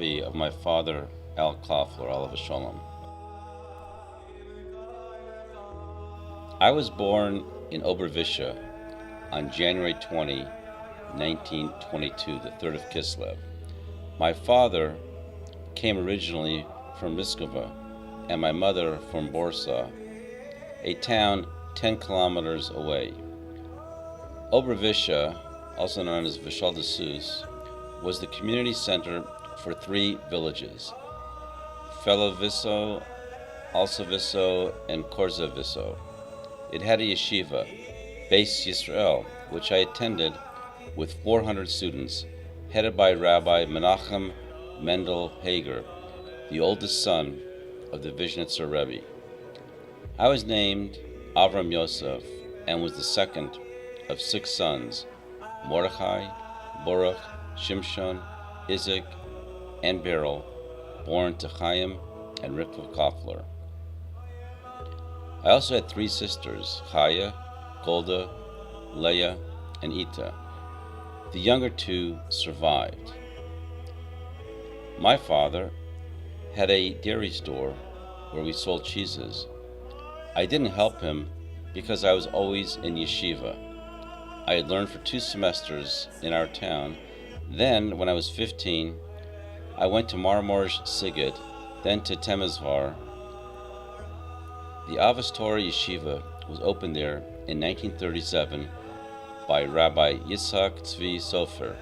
Autobiography of my father, Al Kauffler, Alav Shalom. I was born in Obervisha on January 20, 1922, the 3rd of Kislev. My father came originally from Miskova and my mother from Borsa, a town 10 kilometers away. Obervisha, also known as Vishal de Sus, was the community center for 3 villages, Feloviso, Alsaviso, and Korzaviso. It had a yeshiva, Beis Yisrael, which I attended with 400 students, headed by Rabbi Menachem Mendel Hager, the oldest son of the Vizhnitzer Rebbe. I was named Avraham Yosef and was the second of 6 sons, Mordechai, Baruch, Shimshon, Isaac, and Beryl, born to Chaim and Rivka Coffler. I also had 3 sisters, Chaya, Golda, Leah, and Ita. The younger 2 survived. My father had a dairy store where we sold cheeses. I didn't help him because I was always in yeshiva. I had learned for 2 semesters in our town. Then, when I was 15, I went to Marmorsh Sighet, then to Temesvar. The Avos Torah Yeshiva was opened there in 1937 by Rabbi Yitzhak Tzvi Sofer.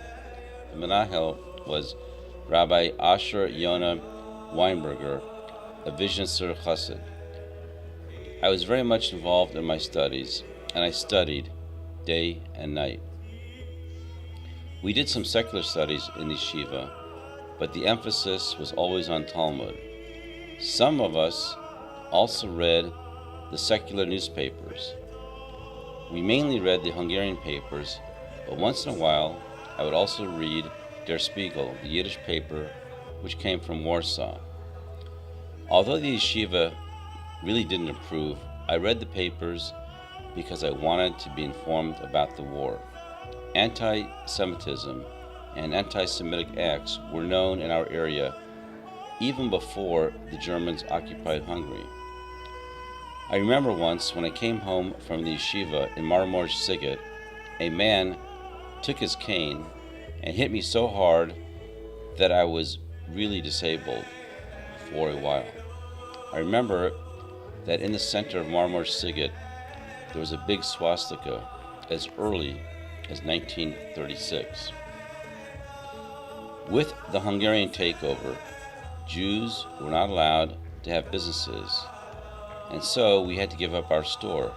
The Menahel was Rabbi Asher Yonah Weinberger, a Vizhnitzer Chassid. I was very much involved in my studies, and I studied day and night. We did some secular studies in the yeshiva, but the emphasis was always on Talmud. Some of us also read the secular newspapers. We mainly read the Hungarian papers, but once in a while I would also read Der Spiegel, the Yiddish paper which came from Warsaw. Although the yeshiva really didn't approve, I read the papers because I wanted to be informed about the war. Anti-Semitism and anti-Semitic acts were known in our area even before the Germans occupied Hungary. I remember once when I came home from the yeshiva in Marmorsh Sighet, a man took his cane and hit me so hard that I was really disabled for a while. I remember that in the center of Marmorsh Sighet there was a big swastika as early as 1936. With the Hungarian takeover, Jews were not allowed to have businesses, and so we had to give up our store.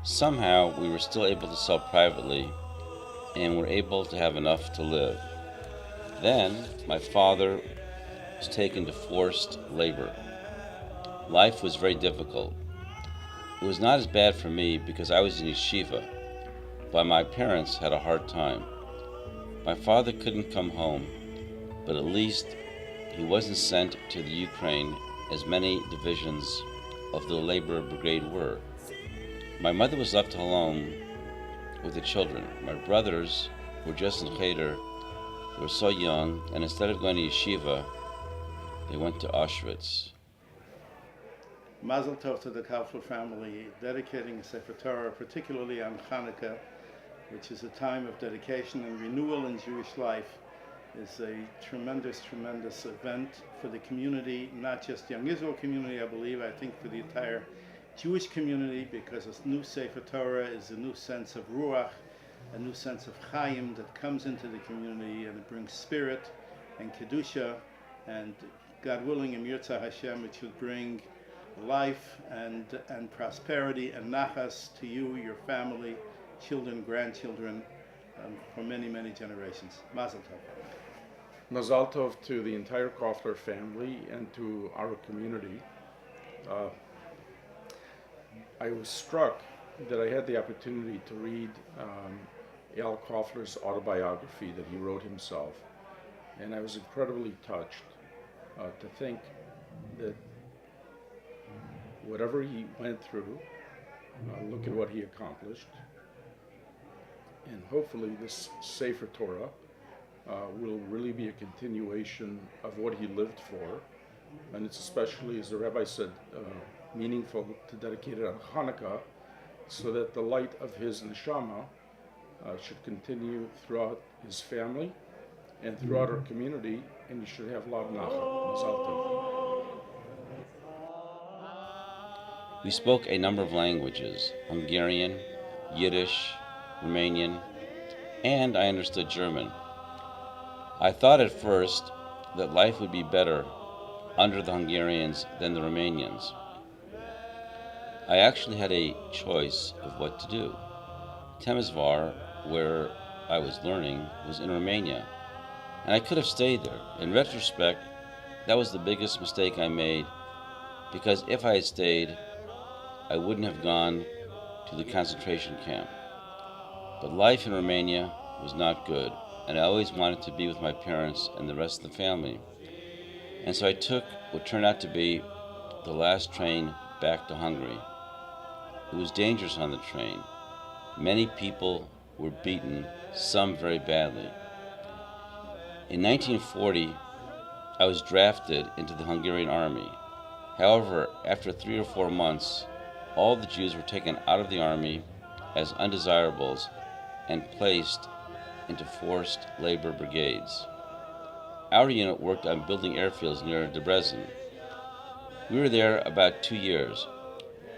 Somehow we were still able to sell privately and were able to have enough to live. Then my father was taken to forced labor. Life was very difficult. It was not as bad for me because I was in yeshiva, but my parents had a hard time. My father couldn't come home, but at least he wasn't sent to the Ukraine as many divisions of the labor brigade were. My mother was left alone with the children. My brothers were just in cheder. They were so young, and instead of going to yeshiva, they went to Auschwitz. Mazel Tov to the Kaufler family, dedicating a Sefer Torah, particularly on Channukah, which is a time of dedication and renewal in Jewish life, is a tremendous, tremendous event for the community, not just Young Israel community, I believe, I think for the entire Jewish community, because a new Sefer Torah is a new sense of Ruach, a new sense of Chaim that comes into the community, and it brings spirit and Kedusha, and God willing, Im Yirtzeh Hashem, it should bring life and prosperity and nachas to you, your family, children, grandchildren, for many, many generations. Mazel Tov. Mazel Tov to the entire Coffler family and to our community. I was struck that I had the opportunity to read Al Kaufler's autobiography that he wrote himself, and I was incredibly touched to think that whatever he went through, look at what he accomplished, and hopefully this Sefer Torah will really be a continuation of what he lived for. And it's especially, as the rabbi said, meaningful to dedicate it on Hanukkah, so that the light of his neshama should continue throughout his family and throughout our community, and you should have a lot of nachat. Mazal tov. We spoke a number of languages: Hungarian, Yiddish, Romanian, and I understood German. I thought at first that life would be better under the Hungarians than the Romanians. I actually had a choice of what to do. Temesvar, where I was learning, was in Romania, and I could have stayed there. In retrospect, that was the biggest mistake I made, because if I had stayed, I wouldn't have gone to the concentration camp. But life in Romania was not good, and I always wanted to be with my parents and the rest of the family. And so I took what turned out to be the last train back to Hungary. It was dangerous on the train. Many people were beaten, some very badly. In 1940, I was drafted into the Hungarian Army. However, after 3 or 4 months, all the Jews were taken out of the army as undesirables and placed into forced labor brigades. Our unit worked on building airfields near Debrecen. We were there about 2 years.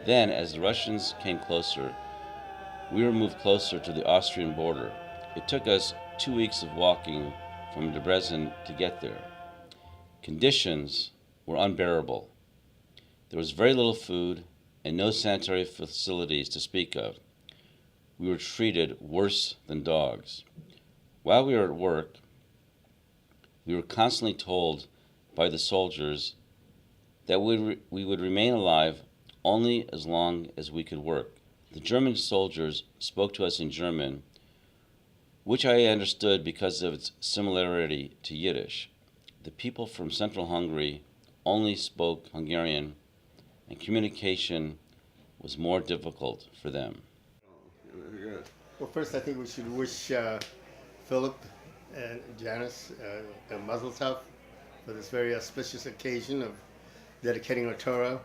Then, as the Russians came closer, we were moved closer to the Austrian border. It took us 2 weeks of walking from Debrecen to get there. Conditions were unbearable. There was very little food and no sanitary facilities to speak of. We were treated worse than dogs. While we were at work, we were constantly told by the soldiers that we would remain alive only as long as we could work. The German soldiers spoke to us in German, which I understood because of its similarity to Yiddish. The people from central Hungary only spoke Hungarian, and communication was more difficult for them. Well, first I think we should wish Philip and Janice a mazel tov for this very auspicious occasion of dedicating a Torah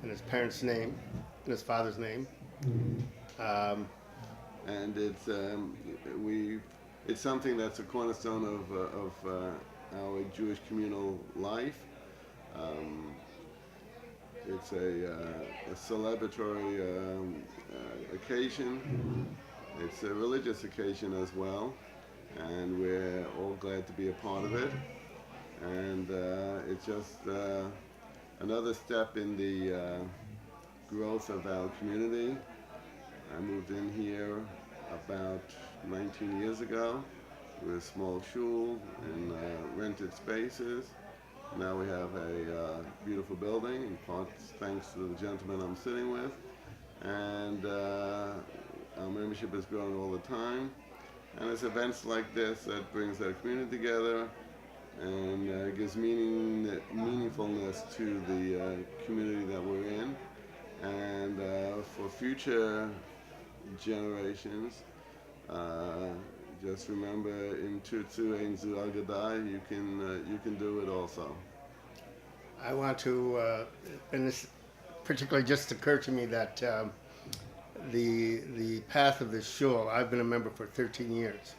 in his parents' name, in his father's name. And it's something that's a cornerstone of our Jewish communal life. It's a celebratory occasion. It's a religious occasion as well, and we're all glad to be a part of it. And it's just another step in the growth of our community. I moved in here about 19 years ago. We were a small shul in rented spaces. Now we have a beautiful building, in part thanks to the gentleman I'm sitting with. And our membership has grown all the time. And it's events like this that brings our community together and gives meaningfulness to the community that we're in. And for future generations, just remember, im tutsu ein zu agadai, you can do it also. I want to, and this particularly just occurred to me that the path of the shul, I've been a member for 13 years.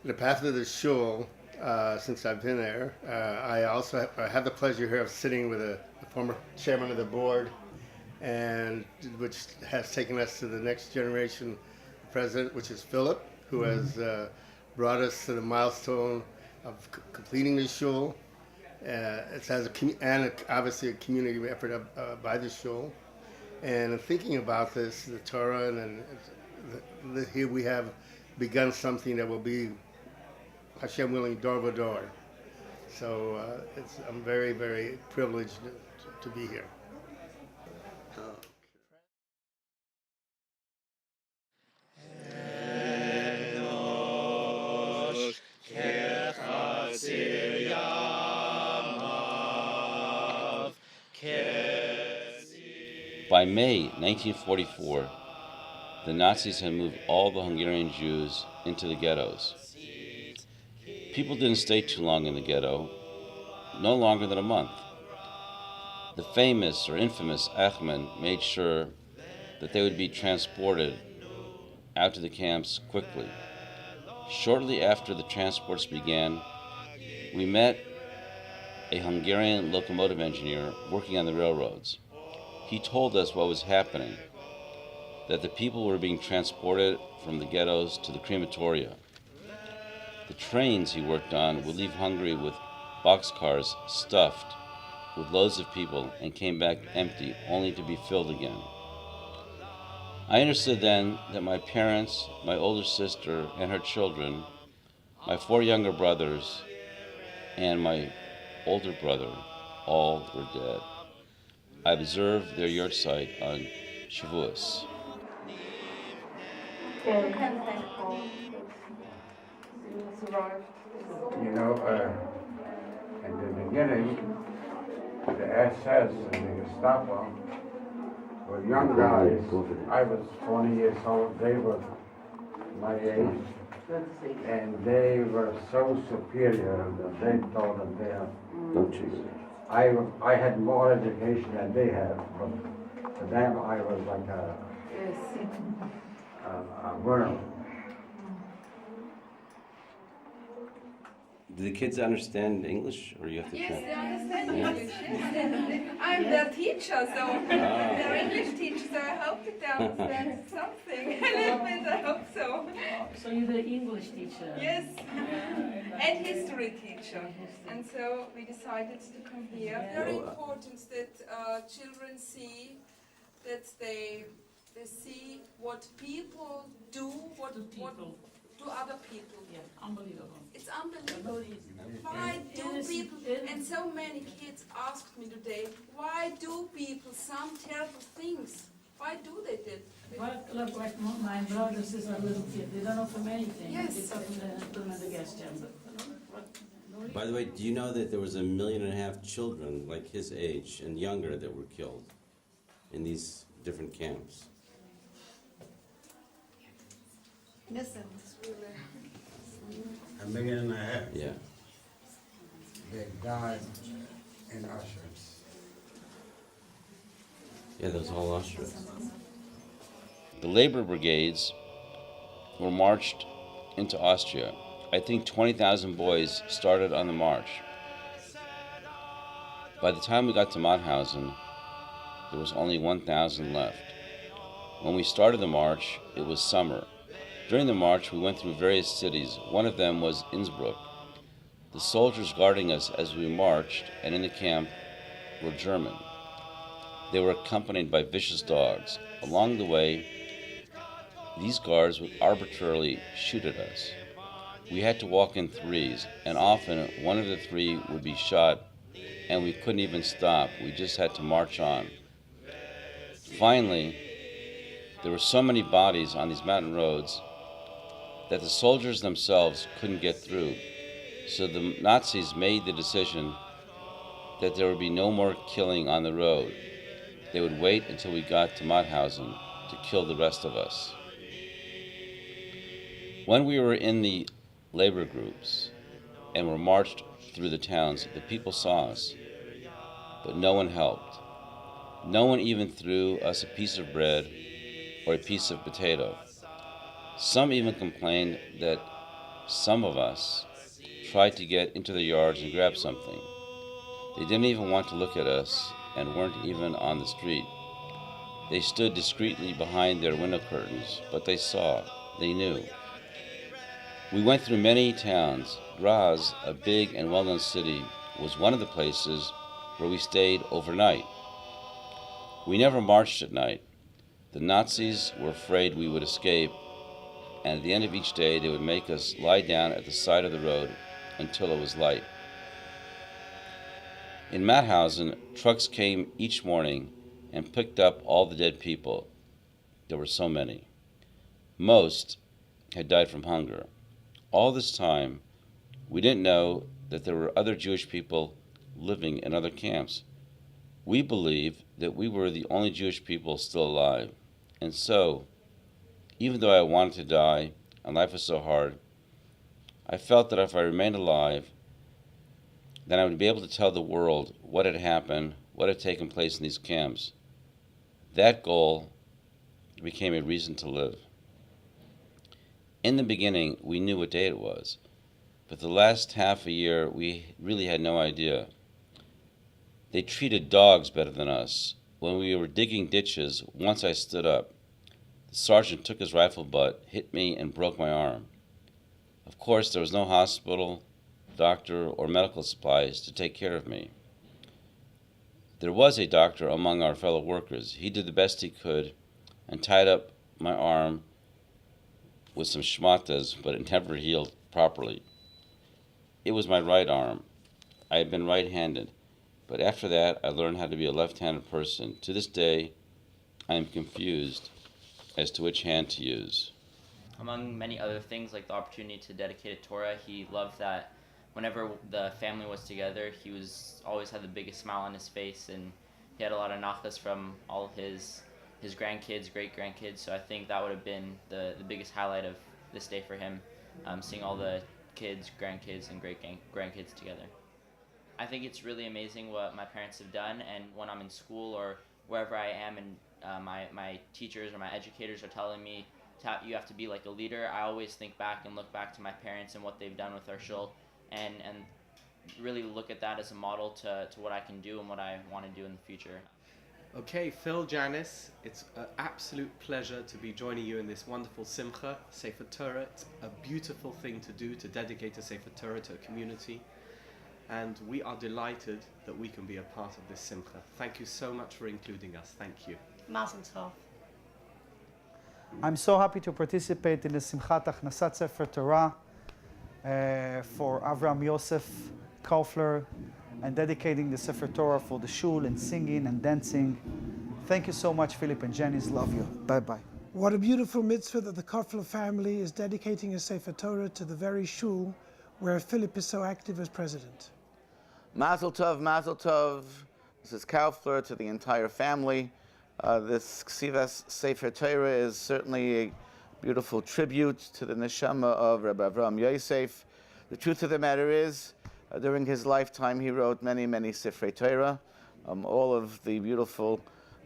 The path of the shul, since I've been there, I also have the pleasure here of sitting with the former chairman of the board, and which has taken us to the next generation president, which is Philip, who has brought us to the milestone of completing the shul. It has obviously a community effort by the shul. And thinking about this, the Torah, and here we have begun something that will be, Hashem willing, door by door. So I'm very, very privileged to be here. By May 1944, the Nazis had moved all the Hungarian Jews into the ghettos. People didn't stay too long in the ghetto, no longer than a month. The famous or infamous Ahmed made sure that they would be transported out to the camps quickly. Shortly after the transports began, we met a Hungarian locomotive engineer working on the railroads. He told us what was happening, that the people were being transported from the ghettos to the crematoria. The trains he worked on would leave Hungary with boxcars stuffed with loads of people and came back empty, only to be filled again. I understood then that my parents, my older sister and her children, my 4 younger brothers, and my older brother, all were dead. I observed their yurt site on Shavuos. You know, in the beginning, the SS and the Gestapo were young guys. I was 20 years old, they were my age, and they were so superior that they thought that they are. I had more education than they had, but to them I was like a worm. Do the kids understand English, or you have to? Yes, they understand English. Yes. I'm their teacher, so their English teacher, so I hope that they understand something. A little bit, I hope so. So you're the English teacher? Yes, and history teacher. And so we decided to come here. Very important that children see that they see what people do, what do other people. Yeah, unbelievable. It's unbelievable. Why do people, and so many kids asked me today, why do people some terrible things? Why do they did? But look, like my brothers is a little kid. They don't know from anything. Yes. They put them in the gas chamber. By the way, do you know that there was 1.5 million children like his age and younger that were killed in these different camps? Yes, and it's really. 1.5 million. Yeah. They died in Auschwitz. Yeah, that was all Auschwitz. The labor brigades were marched into Austria. I think 20,000 boys started on the march. By the time we got to Mauthausen, there was only 1,000 left. When we started the march, it was summer. During the march, we went through various cities. One of them was Innsbruck. The soldiers guarding us as we marched and in the camp were German. They were accompanied by vicious dogs. Along the way, these guards would arbitrarily shoot at us. We had to walk in threes, and often one of the 3 would be shot, and we couldn't even stop. We just had to march on. Finally, there were so many bodies on these mountain roads that the soldiers themselves couldn't get through. So the Nazis made the decision that there would be no more killing on the road. They would wait until we got to Mauthausen to kill the rest of us. When we were in the labor groups and were marched through the towns, the people saw us, but no one helped. No one even threw us a piece of bread or a piece of potato. Some even complained that some of us tried to get into the yards and grab something. They didn't even want to look at us and weren't even on the street. They stood discreetly behind their window curtains, but they saw, they knew. We went through many towns. Graz, a big and well-known city, was one of the places where we stayed overnight. We never marched at night. The Nazis were afraid we would escape, and at the end of each day they would make us lie down at the side of the road until it was light. In Mauthausen, trucks came each morning and picked up all the dead people. There were so many. Most had died from hunger. All this time, we didn't know that there were other Jewish people living in other camps. We believed that we were the only Jewish people still alive. And so, even though I wanted to die and life was so hard, I felt that if I remained alive, then I would be able to tell the world what had happened, what had taken place in these camps. That goal became a reason to live. In the beginning, we knew what day it was, but the last half a year, we really had no idea. They treated dogs better than us. When we were digging ditches, once I stood up, the sergeant took his rifle butt, hit me, and broke my arm. Of course, there was no hospital, doctor, or medical supplies to take care of me. There was a doctor among our fellow workers. He did the best he could and tied up my arm with some shmatas, but it never healed properly. It was my right arm. I had been right-handed, but after that, I learned how to be a left-handed person. To this day, I am confused as to which hand to use. Among many other things, like the opportunity to dedicate a Torah, he loved that whenever the family was together, he always had the biggest smile on his face, and he had a lot of nachas from all his grandkids, great-grandkids, so I think that would have been the biggest highlight of this day for him, seeing all the kids, grandkids, and great-grandkids together. I think it's really amazing what my parents have done, and when I'm in school or wherever I am and my teachers or my educators are telling me you have to be like a leader, I always think back and look back to my parents and what they've done with our shul, and really look at that as a model to what I can do and what I want to do in the future. Okay, Phil, Janice, it's an absolute pleasure to be joining you in this wonderful simcha, Sefer Torah. It's a beautiful thing to do, to dedicate a Sefer Torah to a community. And we are delighted that we can be a part of this simcha. Thank you so much for including us. Thank you. Mazel tov. I'm so happy to participate in the Simchat Achnasat Sefer Torah for Avraham, Yosef, Kauffler, and dedicating the Sefer Torah for the shul and singing and dancing. Thank you so much, Philip and Janice. Love you. Bye-bye. What a beautiful mitzvah that the Kaufler family is dedicating a Sefer Torah to the very shul where Philip is so active as president. Mazel tov, mazel tov. This is Kaufler to the entire family. This Ksivas Sefer Torah is certainly a beautiful tribute to the neshama of Rabbi Avraham Yosef. The truth of the matter is, during his lifetime, he wrote many, many Sifrei Torah. All of the beautiful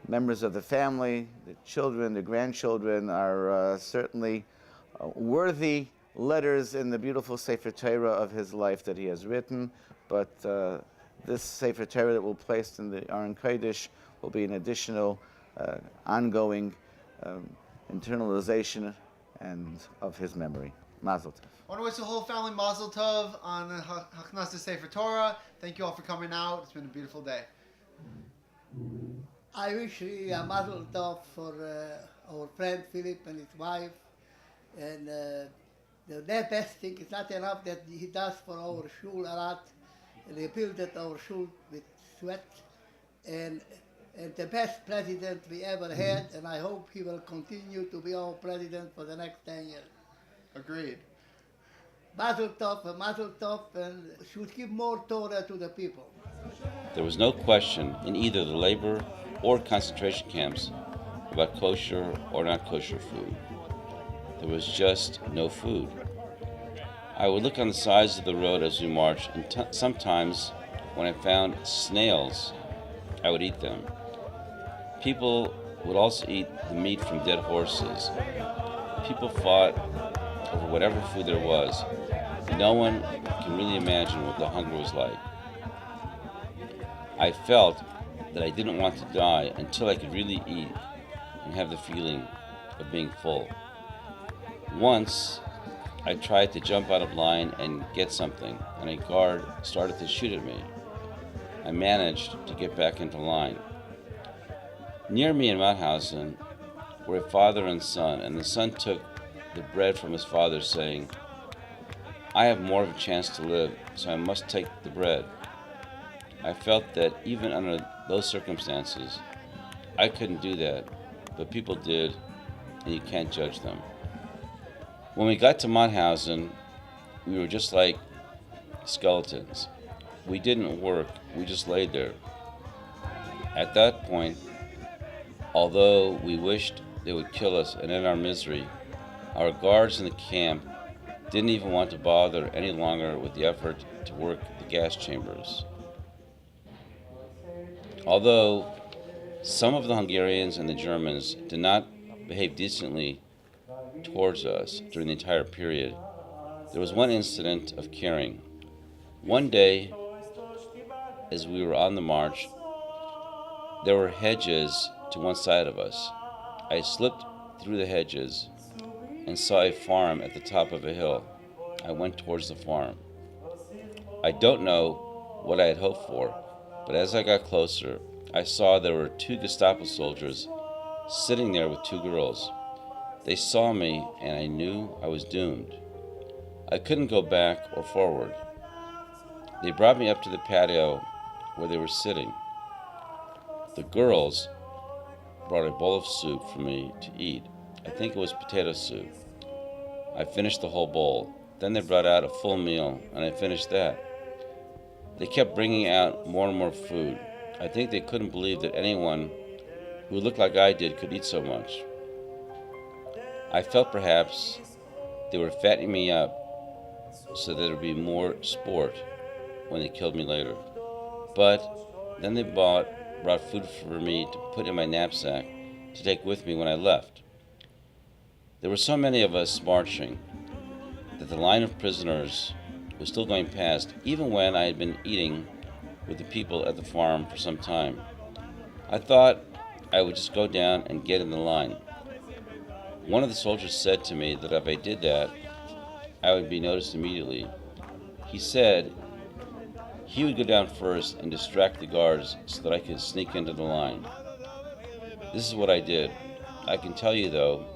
members of the family, the children, the grandchildren, are certainly worthy letters in the beautiful Sefer Torah of his life that he has written. But this Sefer Torah that will be placed in the Aron Kodesh will be an additional, ongoing internalization and of his memory. Mazel tov. I want to wish the whole family Mazel Tov on the Hachnasat Sefer Torah. Thank you all for coming out. It's been a beautiful day. I wish a Mazel Tov for our friend Philip and his wife. And the best thing is not enough that he does for our shul a lot. And he built our shul with sweat. And the best president we ever had. And I hope he will continue to be our president for the next 10 years. Agreed. Mazel Tov, and should give more Torah to the people. There was no question in either the labor or concentration camps about kosher or not kosher food. There was just no food. I would look on the sides of the road as we marched, and sometimes when I found snails, I would eat them. People would also eat the meat from dead horses. People fought over whatever food there was. No one can really imagine what the hunger was like. I felt that I didn't want to die until I could really eat and have the feeling of being full. Once, I tried to jump out of line and get something, and a guard started to shoot at me. I managed to get back into line. Near me in Mauthausen were a father and son, and the son took the bread from his father, saying, "I have more of a chance to live, so I must take the bread." I felt that even under those circumstances, I couldn't do that, but people did, and you can't judge them. When we got to Mauthausen, we were just like skeletons. We didn't work, we just laid there. At that point, although we wished they would kill us and end our misery, our guards in the camp didn't even want to bother any longer with the effort to work the gas chambers. Although some of the Hungarians and the Germans did not behave decently towards us during the entire period, there was one incident of caring. One day, as we were on the march, there were hedges to one side of us. I slipped through the hedges and saw a farm at the top of a hill. I went towards the farm. I don't know what I had hoped for, but as I got closer, I saw there were 2 Gestapo soldiers sitting there with 2 girls. They saw me, and I knew I was doomed. I couldn't go back or forward. They brought me up to the patio where they were sitting. The girls brought a bowl of soup for me to eat. I think it was potato soup. I finished the whole bowl. Then they brought out a full meal, and I finished that. They kept bringing out more and more food. I think they couldn't believe that anyone who looked like I did could eat so much. I felt perhaps they were fattening me up so that there would be more sport when they killed me later. But then they brought food for me to put in my knapsack to take with me when I left. There were so many of us marching that the line of prisoners was still going past, even when I had been eating with the people at the farm for some time. I thought I would just go down and get in the line. One of the soldiers said to me that if I did that, I would be noticed immediately. He said he would go down first and distract the guards so that I could sneak into the line. This is what I did. I can tell you, though,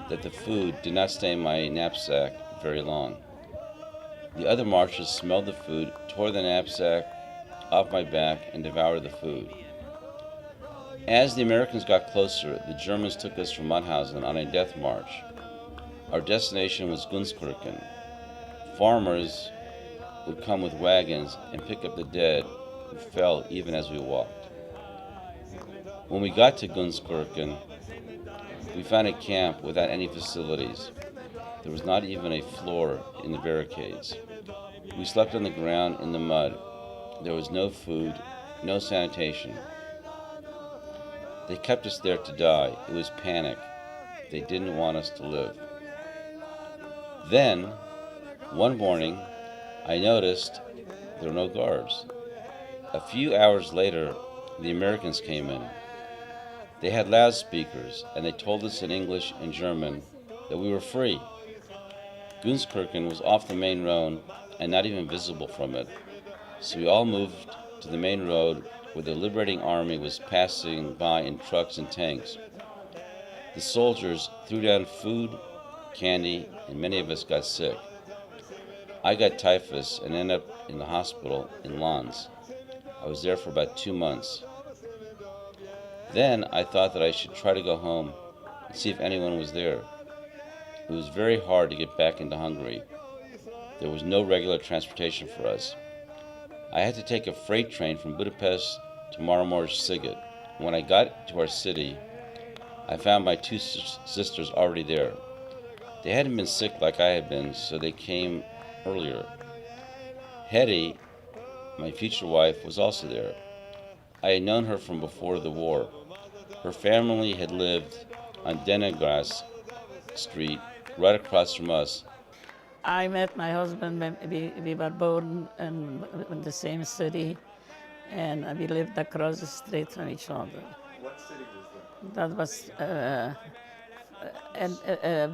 that the food did not stay in my knapsack very long. The other marchers smelled the food, tore the knapsack off my back, and devoured the food. As the Americans got closer, the Germans took us from Mauthausen on a death march. Our destination was Gunskirchen. Farmers would come with wagons and pick up the dead who fell even as we walked. When we got to Gunskirchen, we found a camp without any facilities. There was not even a floor in the barricades. We slept on the ground in the mud. There was no food, no sanitation. They kept us there to die. It was panic. They didn't want us to live. Then, one morning, I noticed there were no guards. A few hours later, the Americans came in. They had loudspeakers, and they told us in English and German that we were free. Gunskirchen was off the main road and not even visible from it, so we all moved to the main road where the liberating army was passing by in trucks and tanks. The soldiers threw down food, candy, and many of us got sick. I got typhus and ended up in the hospital in Lons. I was there for about 2 months. Then I thought that I should try to go home and see if anyone was there. It was very hard to get back into Hungary. There was no regular transportation for us. I had to take a freight train from Budapest to Marmor-Sziget. When I got to our city, I found my 2 sisters already there. They hadn't been sick like I had been, so they came earlier. Hetty, my future wife, was also there. I had known her from before the war. Her family had lived on Denegras Street, right across from us. I met my husband when we were born in the same city, and we lived across the street from each other. What city was that? That was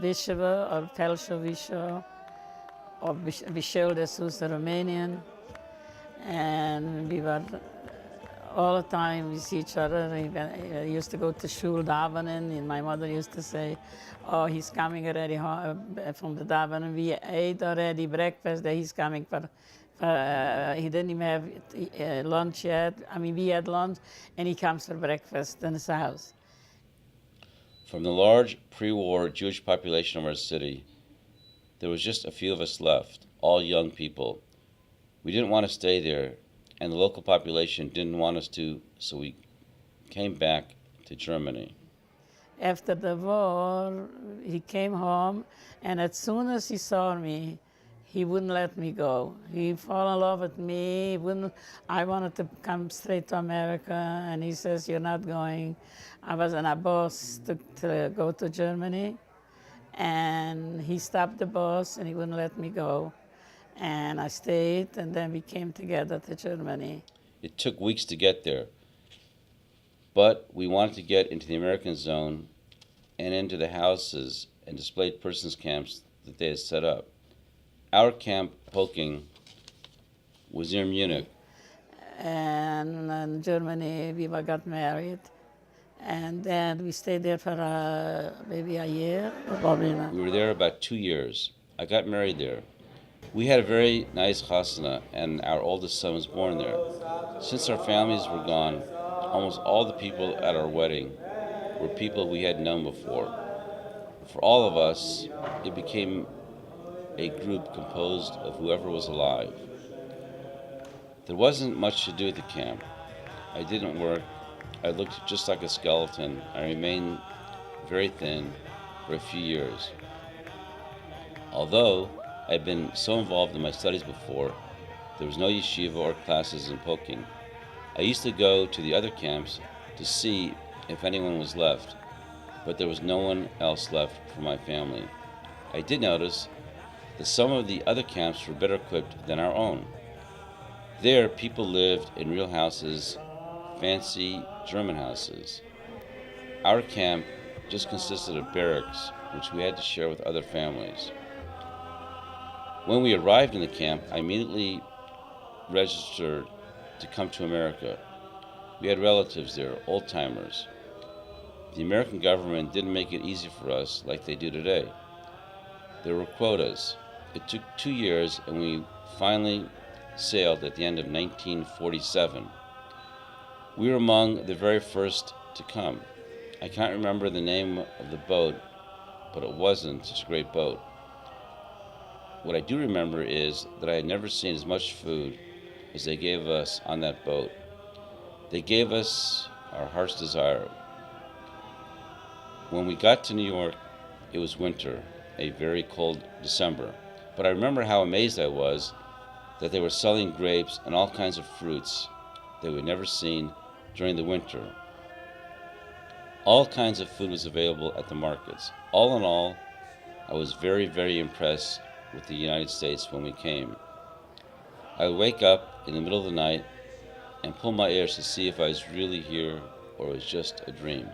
Visheva or Pelshevisheva, or Vishel de Sus, the Romanian, and we were all the time we see each other. We used to go to shul davening, and my mother used to say, "Oh, he's coming already from the davening. We ate already breakfast. That he's coming for." He didn't even have lunch yet. I mean, we had lunch, and he comes for breakfast in his house. From the large pre-war Jewish population of our city, there was just a few of us left, all young people. We didn't want to stay there, and the local population didn't want us to, so we came back to Germany. after the war, he came home, and as soon as he saw me, he wouldn't let me go. He fell in love with me. I wanted to come straight to America, and he says, "You're not going." I was on a bus to go to Germany, and he stopped the bus, and he wouldn't let me go. And I stayed, and then we came together to Germany. It took weeks to get there, but we wanted to get into the American zone and into the houses and displaced persons camps that they had set up. Our camp, Poking, was near Munich. And in Germany, we got married. And then we stayed there for maybe a year. We were there about 2 years. I got married there. We had a very nice chasana, and our oldest son was born there. Since our families were gone, almost all the people at our wedding were people we had known before. For all of us, it became a group composed of whoever was alive. There wasn't much to do at the camp. I didn't work. I looked just like a skeleton. I remained very thin for a few years. Although I'd been so involved in my studies before, there was no yeshiva or classes in Poking. I used to go to the other camps to see if anyone was left, but there was no one else left for my family. I did notice that some of the other camps were better equipped than our own. There, people lived in real houses, fancy German houses. Our camp just consisted of barracks, which we had to share with other families. When we arrived in the camp, I immediately registered to come to America. We had relatives there, old-timers. The American government didn't make it easy for us like they do today. There were quotas. It took 2 years, and we finally sailed at the end of 1947. We were among the very first to come. I can't remember the name of the boat, but it wasn't such a great boat. What I do remember is that I had never seen as much food as they gave us on that boat. They gave us our heart's desire. When we got to New York, it was winter, a very cold December. But I remember how amazed I was that they were selling grapes and all kinds of fruits that we'd never seen during the winter. All kinds of food was available at the markets. All in all, I was very, very impressed with the United States when we came. I would wake up in the middle of the night and pull my ears to see if I was really here or it was just a dream.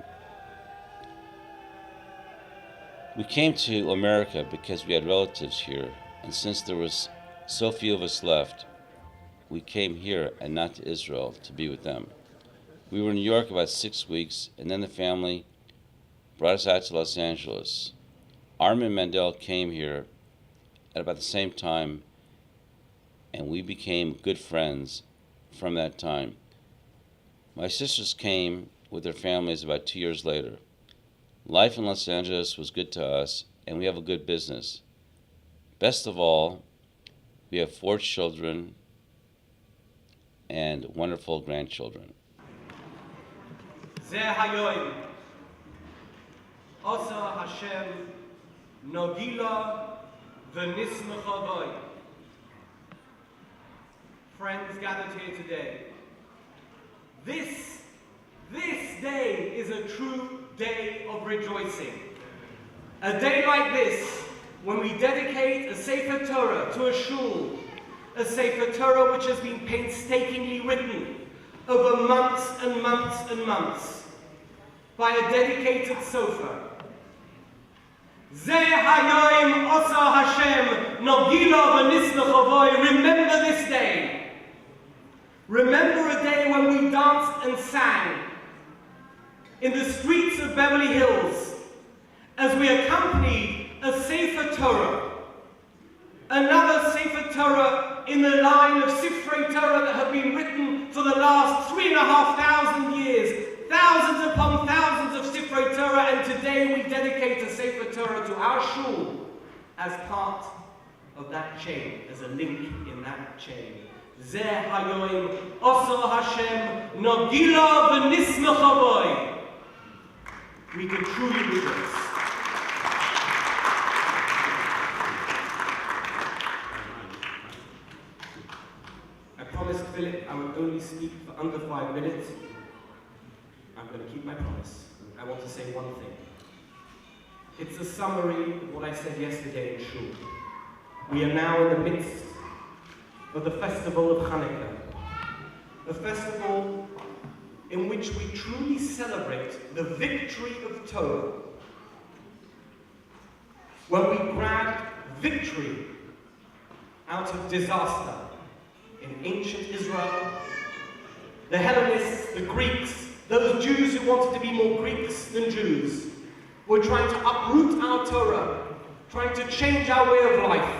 We came to America because we had relatives here, and since there was so few of us left, we came here and not to Israel to be with them. We were in New York about 6 weeks, and then the family brought us out to Los Angeles. Armin Mandel came here at about the same time, and we became good friends from that time. My sisters came with their families about 2 years later. Life in Los Angeles was good to us, and we have a good business. Best of all, we have 4 children and wonderful grandchildren. Ze hayoim, Osa Hashem, Nogila v'nismechavoi. Friends gathered here today. This day is a true day of rejoicing. A day like this, when we dedicate a Sefer Torah to a shul, a Sefer Torah which has been painstakingly written over months and months and months by a dedicated sofer. Ze hayoim osa Hashem nogila v'nismechavoi. Remember this day. Remember a day when we danced and sang in the streets of Beverly Hills as we accompanied a Sefer Torah, another Sefer Torah in the line of Sifrei Torah that have been written for the last 3,500 years, thousands upon thousands of Sifrei Torah, and today we dedicate a Sefer Torah to our shul as part of that chain, as a link in that chain. Ze hayoim osa Hashem nogila v'nismechavoi. we can truly rejoice. I promised Philip I would only speak for under 5 minutes. I'm going to keep my promise. I want to say one thing. It's a summary of what I said yesterday in Shul. We are now in the midst of the festival of Channukah, a festival in which we truly celebrate the victory of Torah, when we grab victory out of disaster in ancient Israel. The Hellenists, the Greeks, those Jews who wanted to be more Greeks than Jews, were trying to uproot our Torah, trying to change our way of life.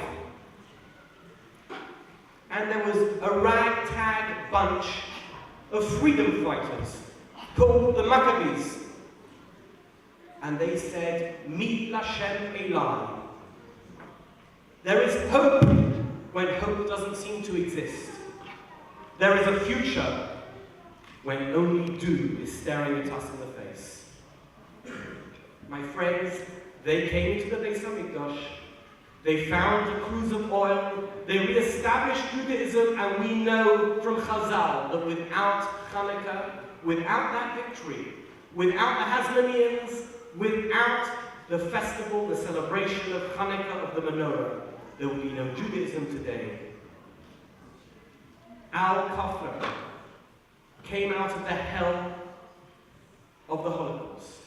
And there was a ragtag bunch of freedom fighters called the Maccabees. And they said, Mi Lashem Elai. There is hope when hope doesn't seem to exist. There is a future when only doom is staring at us in the face. My friends, they came to the Beis HaMikdash, they found a cruse of oil, they re-established Judaism, and we know from Chazal that without Channukah, without that victory, without the Hasmoneans, without the festival, the celebration of Channukah of the menorah, there will be no Judaism today. Kauffler came out of the hell of the Holocaust.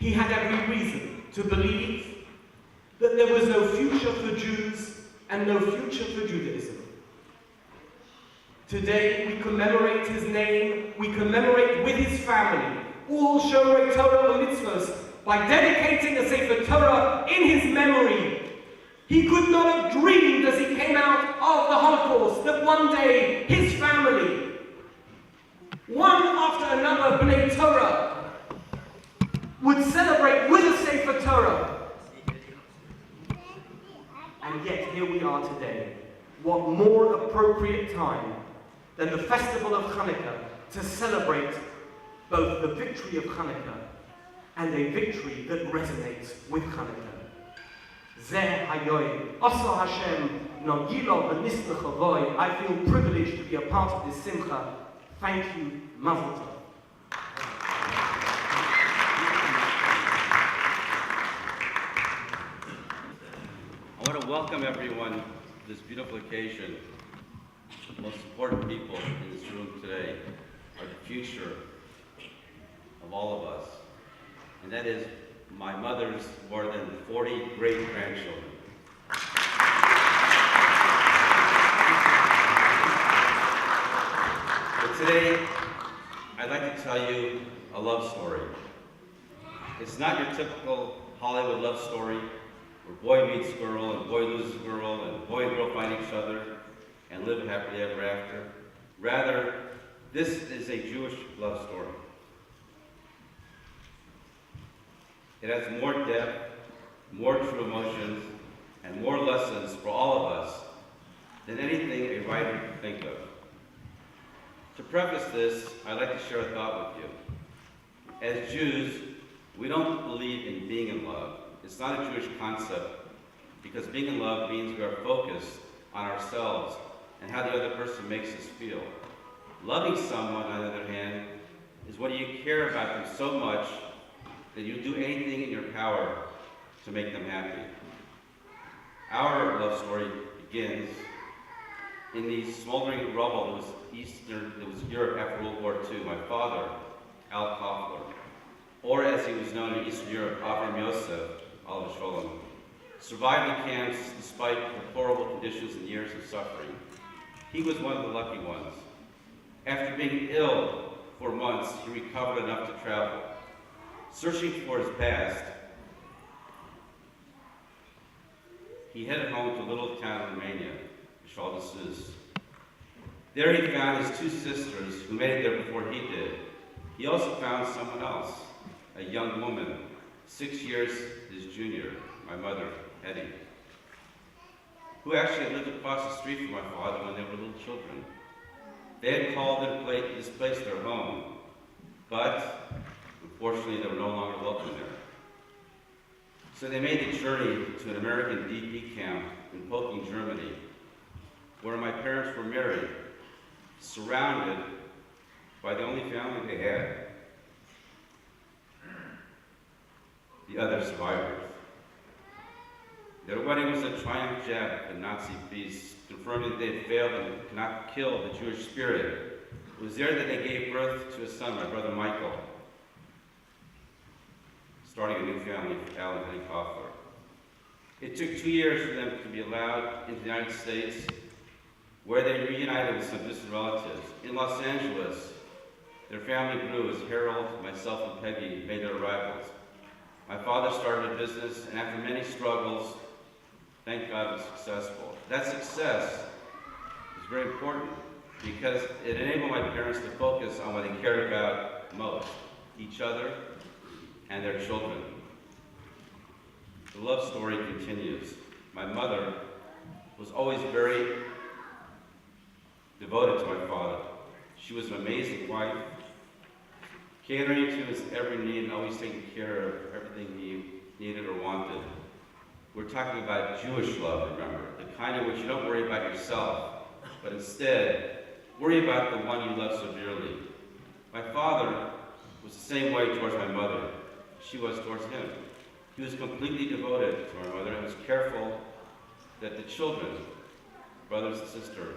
He had every reason to believe that there was no future for Jews and no future for Judaism. Today we commemorate his name, we commemorate with his family all Shomrei Torah and Mitzvos by dedicating a Sefer Torah in his memory. He could not have dreamed as he came out of the Holocaust that one day his family, one after another Bnei Torah, would celebrate with a Sefer Torah. And yet here we are today. What more appropriate time than the festival of Channukah to celebrate both the victory of Channukah and a victory that resonates with Channukah. Zeh hayoy, Asa Hashem, Nogilo v'nislecha voy. I feel privileged to be a part of this simcha. Thank you, Mazel Tov. I want to welcome everyone to this beautiful occasion. The most important people in this room today are the future of all of us. And that is my mother's more than 40 great-grandchildren. But today, I'd like to tell you a love story. It's not your typical Hollywood love story where boy meets girl and boy loses girl and boy and girl find each other and live happily ever after. Rather, this is a Jewish love story. It has more depth, more true emotions, and more lessons for all of us than anything a writer could think of. To preface this, I'd like to share a thought with you. As Jews, we don't believe in being in love. It's not a Jewish concept, because being in love means we are focused on ourselves and how the other person makes us feel. Loving someone, on the other hand, is when you care about them so much that you'll do anything in your power to make them happy. Our love story begins in the smoldering rubble that was Europe after World War II. My father, Kauffler, or as he was known in Eastern Europe, Avraham Yosef, Alav Sholem, survived the camps despite deplorable conditions and years of suffering. He was one of the lucky ones. After being ill for months, he recovered enough to travel. Searching for his past, he headed home to a little town in Romania, Channukah. There he found his two sisters who made it there before he did. He also found someone else, a young woman, 6 years his junior, my mother, Hetty, who actually lived across the street from my father when they were little children. They had called this place their home, but Fortunately, they were no longer welcome there. So they made the journey to an American DP camp in Poking, Germany, where my parents were married, surrounded by the only family they had, the other survivors. Their wedding was a triumph jab at the Nazi beasts, confirming that they had failed and could not kill the Jewish spirit. It was there that they gave birth to a son, my brother Michael, starting a new family for Alan and Kaufler. It took 2 years for them to be allowed into the United States, where they reunited with some distant relatives. In Los Angeles, their family grew as Harold, myself, and Peggy made their arrivals. My father started a business, and after many struggles, thank God it was successful. That success is very important because it enabled my parents to focus on what they cared about most, each other and their children. The love story continues. My mother was always very devoted to my father. She was an amazing wife, catering to his every need and always taking care of everything he needed or wanted. We're talking about Jewish love, remember, the kind in which you don't worry about yourself, but instead worry about the one you love so dearly. My father was the same way towards my mother. She was towards him. He was completely devoted to my mother and was careful that the children, brothers and sisters,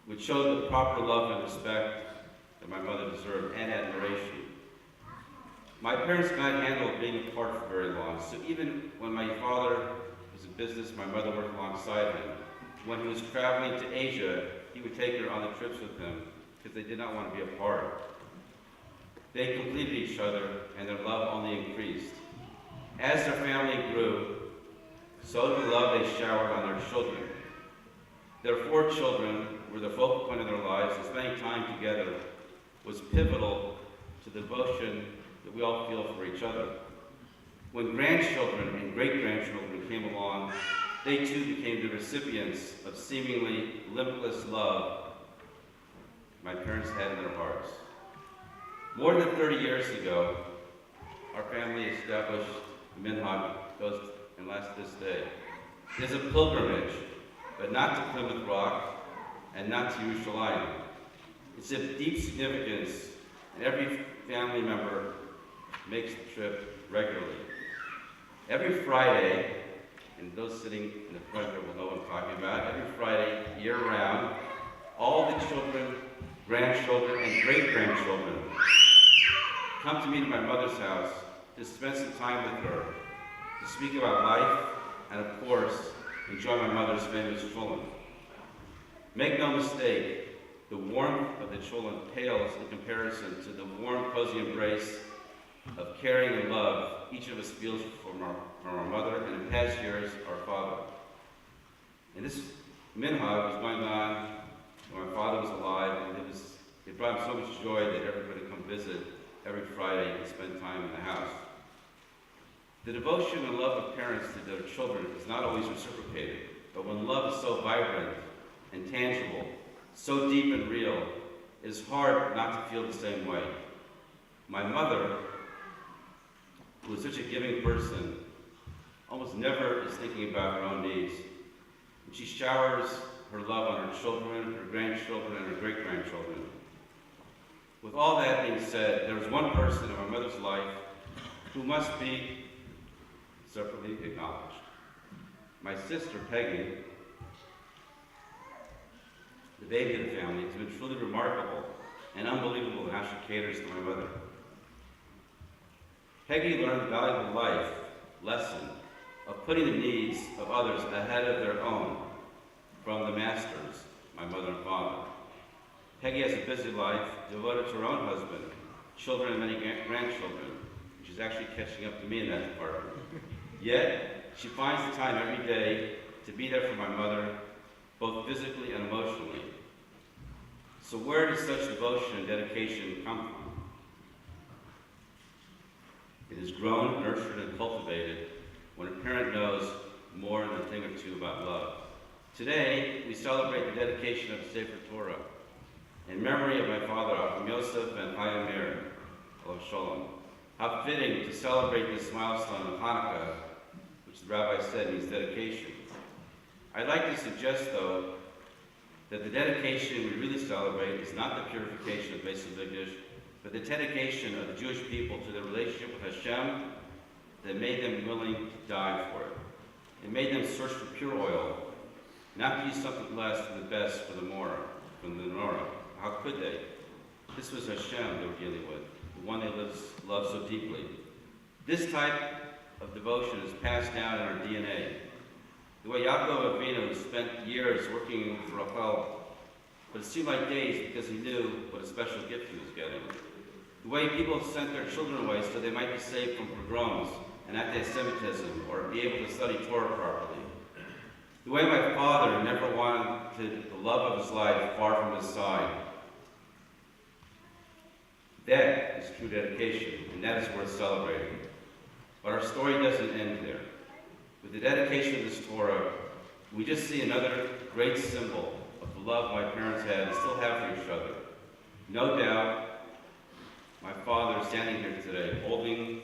would show the proper love and respect that my mother deserved and admiration. My parents could not handle being apart for very long, so even when my father was in business, my mother worked alongside him. When he was traveling to Asia, he would take her on the trips with him because they did not want to be apart. They completed each other and their love only increased. As their family grew, so did the love they showered on their children. Their 4 children were the focal point of their lives, and spending time together was pivotal to the devotion that we all feel for each other. When grandchildren and great-grandchildren came along, they too became the recipients of seemingly limitless love my parents had in their hearts. More than 30 years ago, our family established the minhag goes and lasts this day. It is a pilgrimage, but not to Plymouth Rock and not to Yerushalayim. It's of deep significance, and every family member makes the trip regularly. Every Friday, and those sitting in the front here will know what I'm talking about, every Friday, year-round, all the children, grandchildren, and great-grandchildren come to meet at my mother's house to spend some time with her, to speak about life, and of course, enjoy my mother's famous chulin. Make no mistake, the warmth of the chulin pales in comparison to the warm, cozy embrace of caring and love each of us feels from our mother, and in past years, our father. And this minhag was going on when my father was alive, and it brought him so much joy that everybody would come visit every Friday and spend time in the house. The devotion and love of parents to their children is not always reciprocated, but when love is so vibrant and tangible, so deep and real, it is hard not to feel the same way. My mother, who is such a giving person, almost never is thinking about her own needs. And she showers her love on her children, her grandchildren, and her great-grandchildren. With all that being said, there is one person in my mother's life who must be separately acknowledged. My sister, Peggy, the baby of the family, has been truly remarkable and unbelievable in how she caters to my mother. Peggy learned the valuable life lesson of putting the needs of others ahead of their own from the masters, my mother and father. Peggy has a busy life devoted to her own husband, children, and many grandchildren. She's actually catching up to me in that department. Yet, she finds the time every day to be there for my mother, both physically and emotionally. So where does such devotion and dedication come from? It is grown, nurtured, and cultivated when a parent knows more than a thing or two about love. Today, we celebrate the dedication of the Sefer Torah in memory of my father, Avraham, Yosef, and Chaim, Alav Shalom. How fitting to celebrate this milestone of Hanukkah, which the rabbi said means dedication. I'd like to suggest, though, that the dedication we really celebrate is not the purification of Beis HaMikdash, but the dedication of the Jewish people to their relationship with Hashem that made them willing to die for it. It made them search for pure oil, not use something less than the best for the menorah. How could they? This was Hashem they were dealing with, the one they loved so deeply. This type of devotion is passed down in our DNA. The way Yaakov Avinu spent years working with Rachel, but it seemed like days because he knew what a special gift he was getting. The way people sent their children away so they might be saved from pogroms and anti-Semitism or be able to study Torah properly. The way my father never wanted the love of his life far from his side. That is true dedication, and that is worth celebrating. But our story doesn't end there. With the dedication of this Torah, we just see another great symbol of the love my parents had and still have for each other. No doubt, my father is standing here today, holding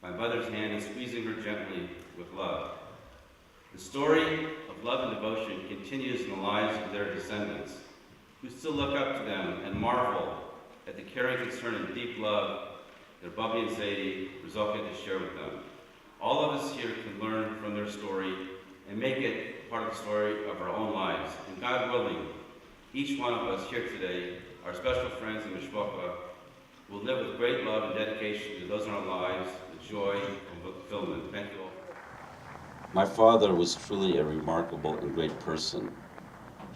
my mother's hand and squeezing her gently with love. The story of love and devotion continues in the lives of their descendants, who still look up to them and marvel at the caring concern and deep love that Bubby and Zadie resulted to share with them. All of us here can learn from their story and make it part of the story of our own lives. And God willing, each one of us here today, our special friends in Mishpacha, will live with great love and dedication to those in our lives, the joy and fulfillment. Thank you all. My father was truly a remarkable and great person.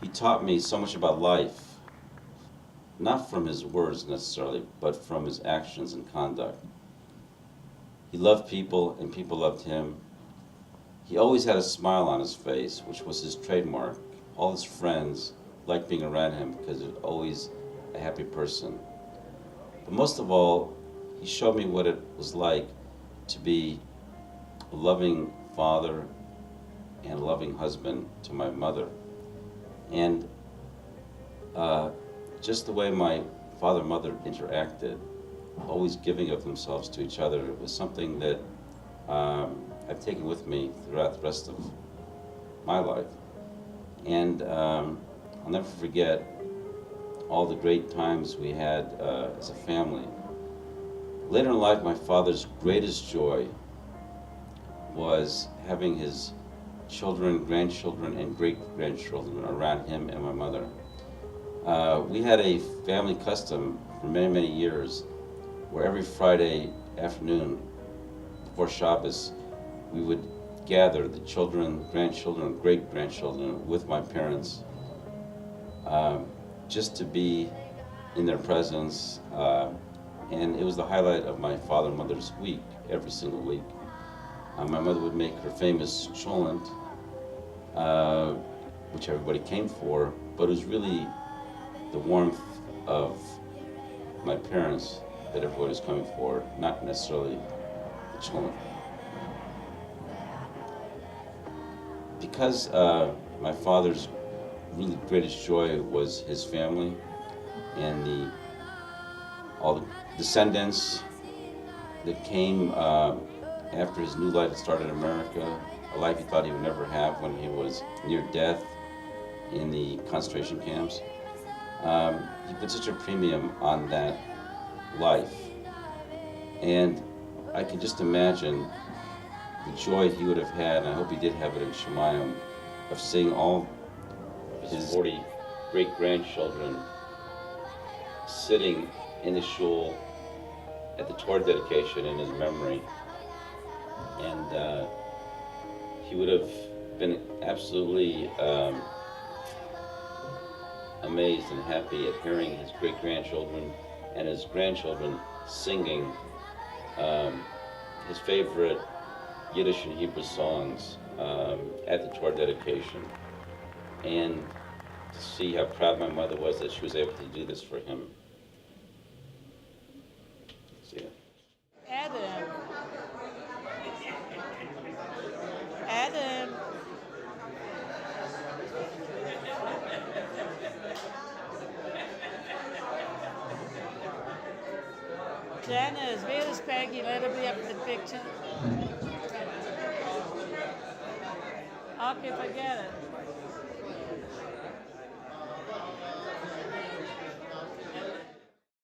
He taught me so much about life, not from his words necessarily, but from his actions and conduct. He loved people and people loved him. He always had a smile on his face, which was his trademark. All his friends liked being around him because he was always a happy person. But most of all, he showed me what it was like to be a loving father and a loving husband to my mother. And just the way my father and mother interacted, always giving of themselves to each other, it was something that I've taken with me throughout the rest of my life. And I'll never forget all the great times we had as a family. Later in life, my father's greatest joy was having his children, grandchildren, and great-grandchildren around him and my mother. We had a family custom for many, many years where every Friday afternoon before Shabbos, we would gather the children, grandchildren, and great-grandchildren with my parents just to be in their presence. And it was the highlight of my father and mother's week, every single week. My mother would make her famous cholent, which everybody came for, but it was really the warmth of my parents that everybody was coming for, not necessarily the cholent. Because my father's really greatest joy was his family and all the descendants that came after his new life had started in America, a life he thought he would never have when he was near death in the concentration camps. He put such a premium on that life. And I can just imagine the joy he would have had, and I hope he did have it in Shemayim, of seeing all his 40 great-grandchildren sitting in the shul at the Torah dedication in his memory. And he would have been absolutely amazed and happy at hearing his great-grandchildren and his grandchildren singing his favorite Yiddish and Hebrew songs at the Torah dedication, and to see how proud my mother was that she was able to do this for him. See ya. Adam. Adam. Janice, where is Peggy? Let her be up in the picture. Okay, forget it.